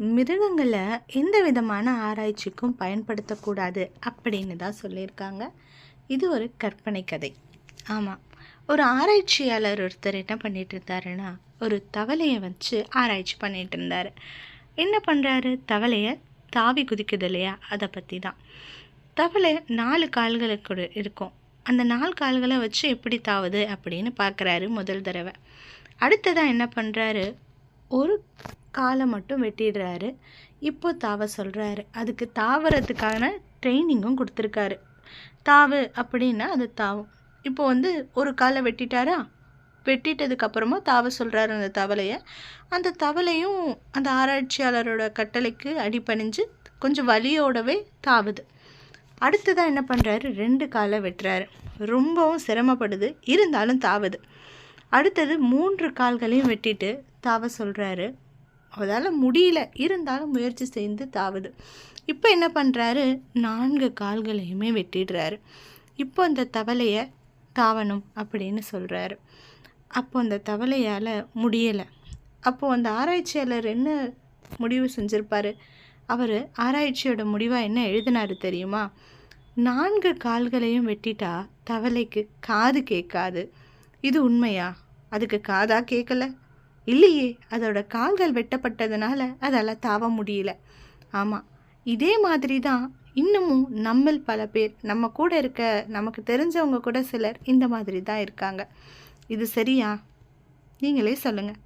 மிருகங்களை எந்த விதமான ஆராய்ச்சிக்கும் பயன்படுத்தக்கூடாது அப்படின்னு தான் சொல்லியிருக்காங்க. இது ஒரு கற்பனை கதை. ஆமாம், ஒரு ஆராய்ச்சியாளர் ஒருத்தர் என்ன பண்ணிட்டு இருந்தாருன்னா, ஒரு தவளையை வச்சு ஆராய்ச்சி பண்ணிட்டு இருந்தார். என்ன பண்ணுறாரு, தவளையை தாவி குதிக்குது இல்லையா, அதை பற்றி தான். தவளை 4 கால்களுக்கு இருக்கும். அந்த 4 கால்களை வச்சு எப்படி தாவுது அப்படின்னு பார்க்குறாரு முதல் தடவை. அடுத்ததாக என்ன பண்ணுறாரு, ஒரு காலை மட்டும் வெட்டிடுறாரு. இப்போ தாவ சொல்கிறாரு. அதுக்கு தாவறதுக்கான ட்ரைனிங்கும் கொடுத்துருக்காரு. தாவு அப்படின்னா அது தாவும். இப்போ ஒரு காலை வெட்டிட்டாரா, வெட்டிட்டதுக்கப்புறமா தாவ சொல்கிறாரு அந்த தவளையை. அந்த தவளையும் அந்த ஆராய்ச்சியாளரோட கட்டளைக்கு அடிபணிஞ்சு கொஞ்சம் வலியோடவே தாவுது. அடுத்ததாக என்ன பண்ணுறாரு, 2 காலை வெட்டுறாரு. ரொம்பவும் சிரமப்படுது, இருந்தாலும் தாவுது. அடுத்தது 3 கால்களையும் வெட்டிட்டு தாவ சொல்கிறாரு. அதால் முடியல, இருந்தாலும் முயற்சி செய்து தாவுது. இப்போ என்ன பண்ணுறாரு, 4 கால்களையுமே வெட்டிடுறாரு. இப்போ அந்த தவளையை தாவணும் அப்படின்னு சொல்கிறாரு. அப்போ அந்த தவளையால் முடியலை. அப்போது அந்த ஆராய்ச்சியாளர் என்ன முடிவு செஞ்சுருப்பார், அவர் ஆராய்ச்சியோட முடிவாக என்ன எழுதினார் தெரியுமா? 4 கால்களையும் வெட்டிட்டா தவளைக்கு காது கேட்காது. இது உண்மையா? அதுக்கு காதா கேட்கல? இல்லையே, அதோட கால்கள் வெட்டப்பட்டதுனால அதால் தாவ முடியல. ஆமாம், இதே மாதிரி தான் இன்னமும் நம்மில் பல பேர், நம்ம கூட இருக்க நமக்கு தெரிஞ்சவங்க கூட சிலர் இந்த மாதிரி தான் இருக்காங்க. இது சரியா? நீங்களே சொல்லுங்கள்.